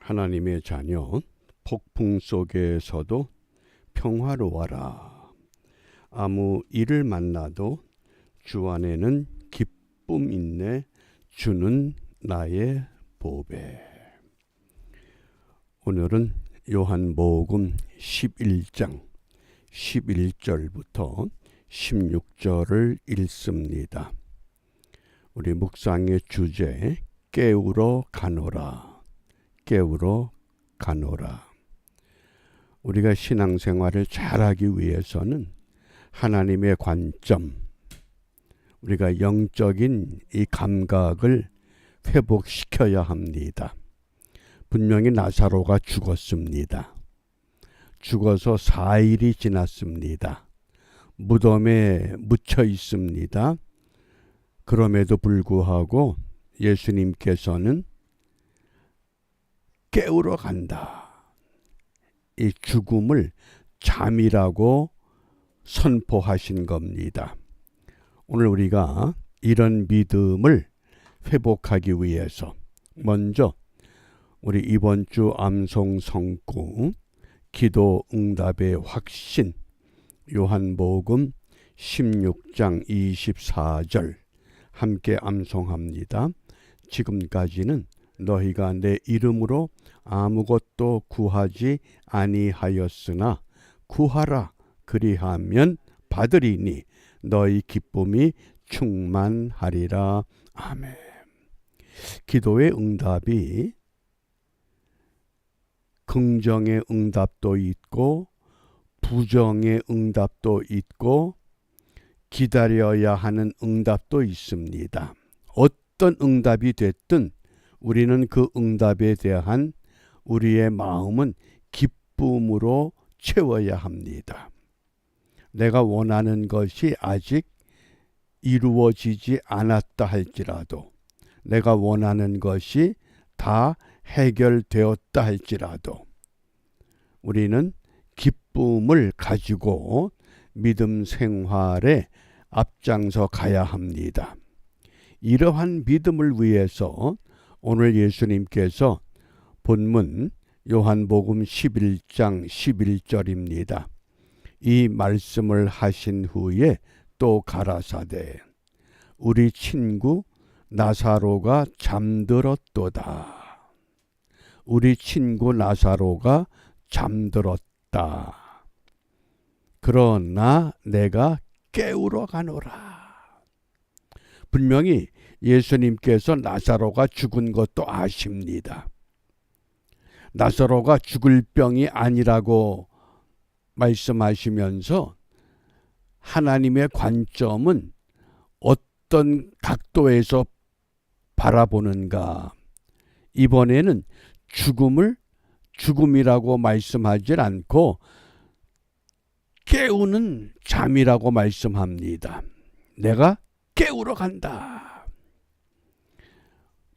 하나님의 자녀, 폭풍 속에서도 평화로워라. 아무 일을 만나도 주 안에는 기쁨 있네. 주는 나의 보배. 오늘은 요한복음 11장 11절부터 16절을 읽습니다. 우리 묵상의 주제, 깨우러 가노라. 깨우러 가노라. 우리가 신앙생활을 잘하기 위해서는 하나님의 관점, 우리가 영적인 이 감각을 회복시켜야 합니다. 분명히 나사로가 죽었습니다. 죽어서 4일이 지났습니다. 무덤에 묻혀 있습니다. 그럼에도 불구하고 예수님께서는 깨우러 간다. 이 죽음을 잠이라고 선포하신 겁니다. 오늘 우리가 이런 믿음을 회복하기 위해서 먼저 우리 이번 주 암송 성구 기도 응답의 확신 요한복음 16장 24절 함께 암송합니다. 지금까지는 너희가 내 이름으로 아무것도 구하지 아니하였으나 구하라 그리하면 받으리니 너희 기쁨이 충만하리라. 아멘. 기도의 응답이 긍정의 응답도 있고 부정의 응답도 있고 기다려야 하는 응답도 있습니다. 어떤 응답이 됐든 우리는 그 응답에 대한 우리의 마음은 기쁨으로 채워야 합니다. 내가 원하는 것이 아직 이루어지지 않았다 할지라도, 내가 원하는 것이 다 해결되었다 할지라도 우리는 기쁨을 가지고 믿음 생활에 앞장서 가야 합니다. 이러한 믿음을 위해서 오늘 예수님께서 본문 요한복음 11장 11절입니다. 이 말씀을 하신 후에 또 가라사대 우리 친구 나사로가 잠들었도다. 우리 친구 나사로가 잠들었다. 그러나 내가 깨우러 가노라. 분명히 예수님께서 나사로가 죽은 것도 아십니다. 나사로가 죽을 병이 아니라고 말씀하시면서 하나님의 관점은 어떤 각도에서 바라보는가. 이번에는 죽음을 죽음이라고 말씀하지 않고 깨우는 잠이라고 말씀합니다. 내가 깨우러 간다.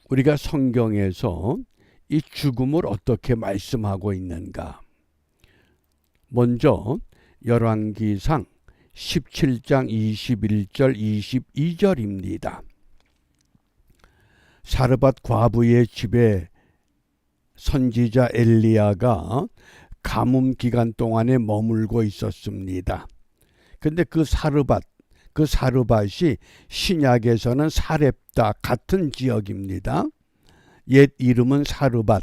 우리가 성경에서 이 죽음을 어떻게 말씀하고 있는가? 먼저 열왕기상 17장 21절 22절입니다. 사르밧 과부의 집에 선지자 엘리야가 가뭄 기간 동안에 머물고 있었습니다. 근데 그 사르밧이 신약에서는 사렙다 같은 지역입니다. 옛 이름은 사르밧,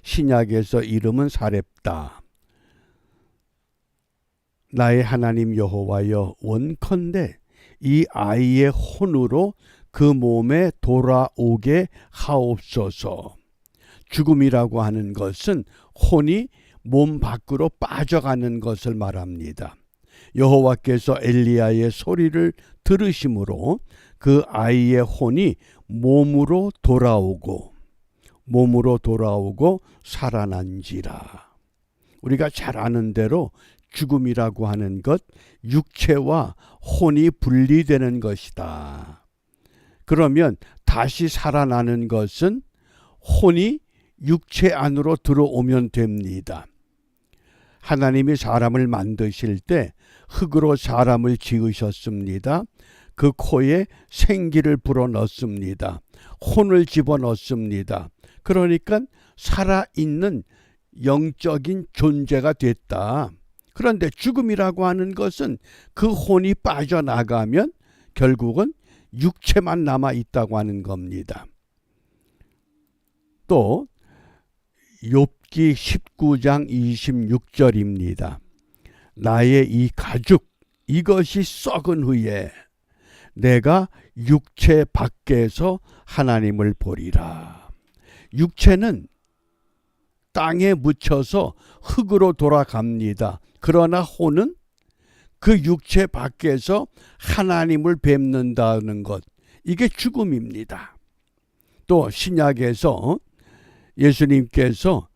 신약에서 이름은 사렙다. 나의 하나님 여호와여 원컨대 이 아이의 혼으로 그 몸에 돌아오게 하옵소서. 죽음이라고 하는 것은 혼이 몸 밖으로 빠져가는 것을 말합니다. 여호와께서 엘리야의 소리를 들으심으로 그 아이의 혼이 몸으로 돌아오고 살아난지라. 우리가 잘 아는 대로 죽음이라고 하는 것, 육체와 혼이 분리되는 것이다. 그러면 다시 살아나는 것은 혼이 육체 안으로 들어오면 됩니다. 하나님이 사람을 만드실 때 흙으로 사람을 지으셨습니다. 그 코에 생기를 불어넣습니다. 혼을 집어넣습니다. 그러니까 살아있는 영적인 존재가 됐다. 그런데 죽음이라고 하는 것은 그 혼이 빠져나가면 결국은 육체만 남아있다고 하는 겁니다. 또 욥기 19장 26절입니다. 나의 이 가죽 이것이 썩은 후에 내가 육체 밖에서 하나님을 보리라. 육체는 땅에 묻혀서 흙으로 돌아갑니다. 그러나 혼은 그 육체 밖에서 하나님을 뵙는다는 것, 이게 죽음입니다. 또 신약에서 예수님께서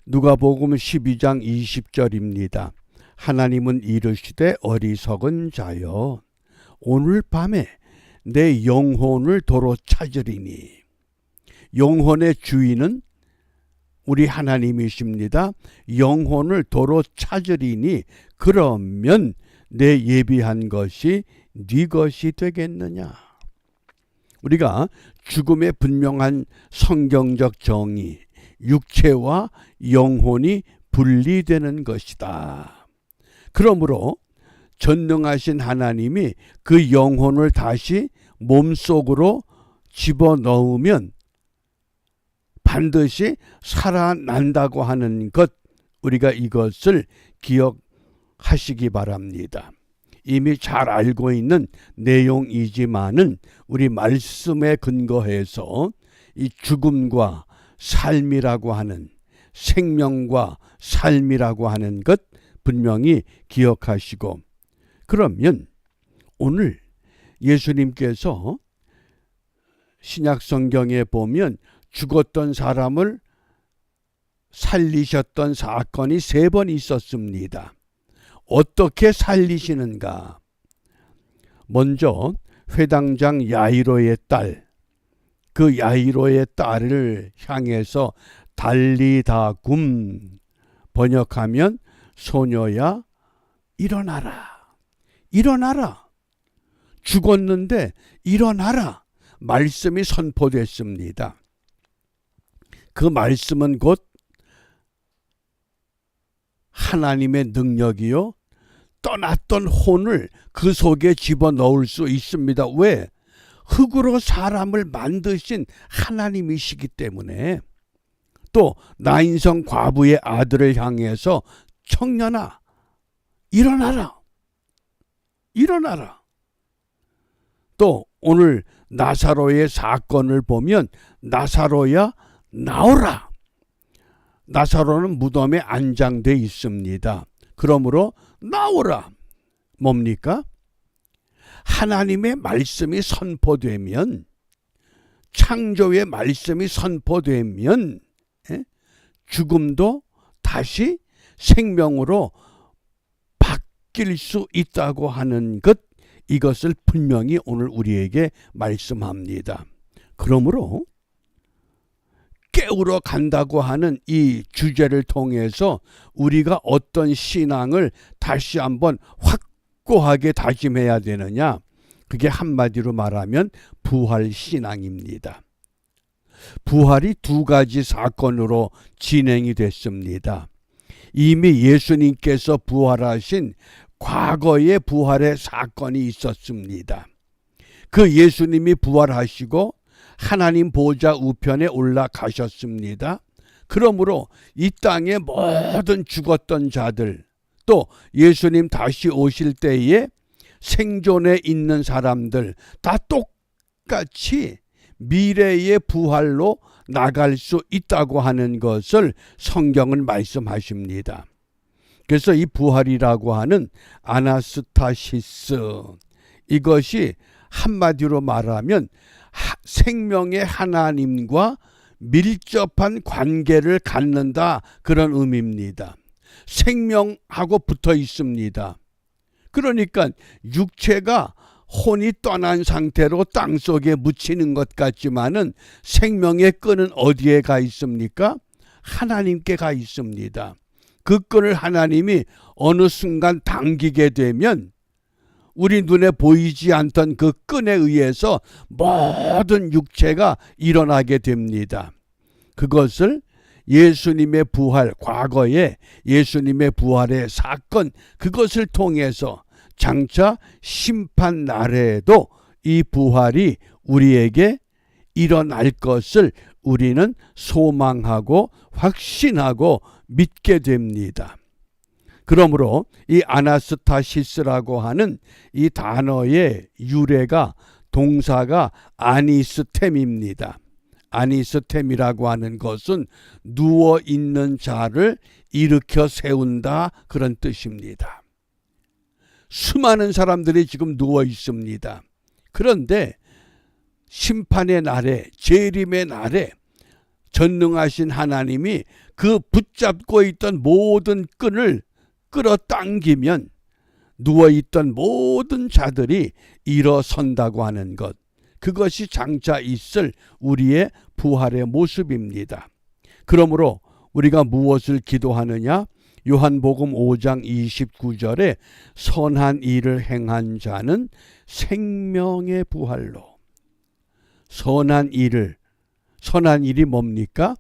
누가복음 12장 20절입니다. 하나님은 이르시되 어리석은 자여 오늘 밤에 내 영혼을 도로 찾으리니. 영혼의 주인은 우리 하나님이십니다. 영혼을 도로 찾으리니 그러면 내 예비한 것이 네 것이 되겠느냐. 우리가 죽음의 분명한 성경적 정의, 육체와 영혼이 분리되는 것이다. 그러므로 전능하신 하나님이 그 영혼을 다시 몸속으로 집어넣으면 반드시 살아난다고 하는 것, 우리가 이것을 기억하시기 바랍니다. 이미 잘 알고 있는 내용이지만은 우리 말씀에 근거해서 이 죽음과 삶이라고 하는, 생명과 삶이라고 하는 것 분명히 기억하시고, 그러면 오늘 예수님께서 신약 성경에 보면 죽었던 사람을 살리셨던 사건이 3번 있었습니다. 어떻게 살리시는가? 먼저 회당장 야이로의 딸, 그 야이로의 딸을 향해서 달리다굼, 번역하면 소녀야 일어나라. 일어나라. 죽었는데 일어나라. 말씀이 선포됐습니다. 그 말씀은 곧 하나님의 능력이요, 떠났던 혼을 그 속에 집어넣을 수 있습니다. 왜? 흙으로 사람을 만드신 하나님이시기 때문에. 또 나인성 과부의 아들을 향해서 청년아 일어나라. 일어나라. 또 오늘 나사로의 사건을 보면 나사로야 나오라. 나사로는 무덤에 안장돼 있습니다. 그러므로 나오라. 뭡니까? 하나님의 말씀이 선포되면, 창조의 말씀이 선포되면 죽음도 다시 생명으로 바뀔 수 있다고 하는 것, 이것을 분명히 오늘 우리에게 말씀합니다. 그러므로 깨우러 간다고 하는 이 주제를 통해서 우리가 어떤 신앙을 다시 한번 확고하게 다짐해야 되느냐? 그게 한마디로 말하면 부활신앙입니다. 부활이 2가지 사건으로 진행이 됐습니다. 이미 예수님께서 부활하신 과거의 부활의 사건이 있었습니다. 그 예수님이 부활하시고 하나님 보좌 우편에 올라가셨습니다. 그러므로 이 땅의 모든 죽었던 자들, 또 예수님 다시 오실 때에 생존에 있는 사람들 다 똑같이 미래의 부활로 나갈 수 있다고 하는 것을 성경은 말씀하십니다. 그래서 이 부활이라고 하는 아나스타시스, 이것이 한마디로 말하면 생명의 하나님과 밀접한 관계를 갖는다, 그런 의미입니다. 생명하고 붙어 있습니다. 그러니까 육체가 혼이 떠난 상태로 땅속에 묻히는 것 같지만은 생명의 끈은 어디에 가 있습니까? 하나님께 가 있습니다. 그 끈을 하나님이 어느 순간 당기게 되면 우리 눈에 보이지 않던 그 끈에 의해서 모든 육체가 일어나게 됩니다. 그것을 예수님의 부활, 과거에 예수님의 부활의 사건, 그것을 통해서 장차 심판 날에도 이 부활이 우리에게 일어날 것을 우리는 소망하고 확신하고 믿게 됩니다. 그러므로 이 아나스타시스라고 하는 이 단어의 유래가 동사가 아니스템입니다. 아니스템이라고 하는 것은 누워 있는 자를 일으켜 세운다, 그런 뜻입니다. 수많은 사람들이 지금 누워 있습니다. 그런데 심판의 날에, 재림의 날에 전능하신 하나님이 그 붙잡고 있던 모든 끈을 끌어당기면 누워있던 모든 자들이 일어선다고 하는 것, 그것이 장차 있을 우리의 부활의 모습입니다. 그러므로 우리가 무엇을 기도하느냐? 요한복음 5장 29절에 선한 일을 행한 자는 생명의 부활로. 선한 일이 뭡니까?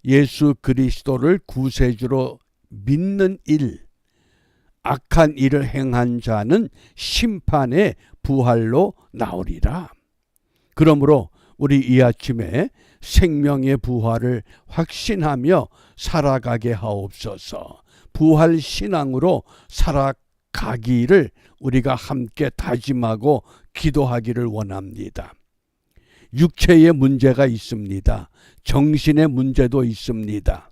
예수 그리스도를 구세주로 믿는 일, 악한 일을 행한 자는 심판의 부활로 나오리라. 그러므로 우리 이 아침에 생명의 부활을 확신하며 살아가게 하옵소서. 부활 신앙으로 살아가기를 우리가 함께 다짐하고 기도하기를 원합니다. 육체의 문제가 있습니다. 정신의 문제도 있습니다.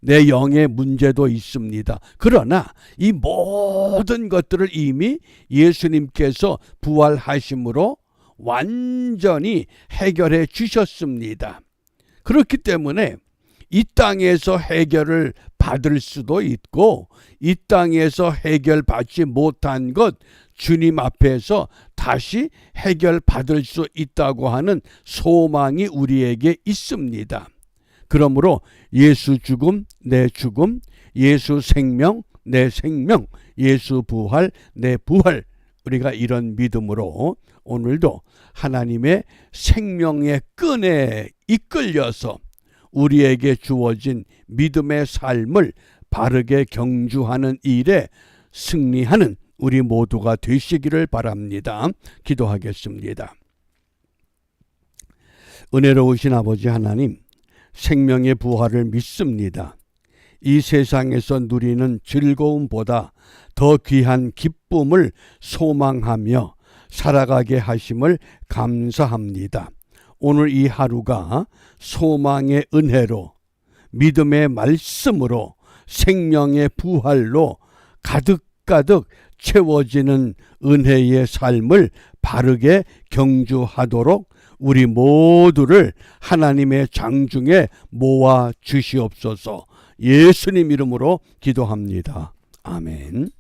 내 영의 문제도 있습니다. 그러나 이 모든 것들을 이미 예수님께서 부활하심으로 완전히 해결해 주셨습니다. 그렇기 때문에 이 땅에서 해결을 받을 수도 있고, 이 땅에서 해결받지 못한 것 주님 앞에서 다시 해결받을 수 있다고 하는 소망이 우리에게 있습니다. 그러므로 예수 죽음, 내 죽음, 예수 생명, 내 생명, 예수 부활, 내 부활, 우리가 이런 믿음으로 오늘도 하나님의 생명의 끈에 이끌려서 우리에게 주어진 믿음의 삶을 바르게 경주하는 일에 승리하는 우리 모두가 되시기를 바랍니다. 기도하겠습니다. 은혜로우신 아버지 하나님, 생명의 부활을 믿습니다. 이 세상에서 누리는 즐거움보다 더 귀한 기쁨을 소망하며 살아가게 하심을 감사합니다. 오늘 이 하루가 소망의 은혜로, 믿음의 말씀으로, 생명의 부활로 가득가득 채워지는 은혜의 삶을 바르게 경주하도록 우리 모두를 하나님의 장중에 모아 주시옵소서. 예수님 이름으로 기도합니다. 아멘.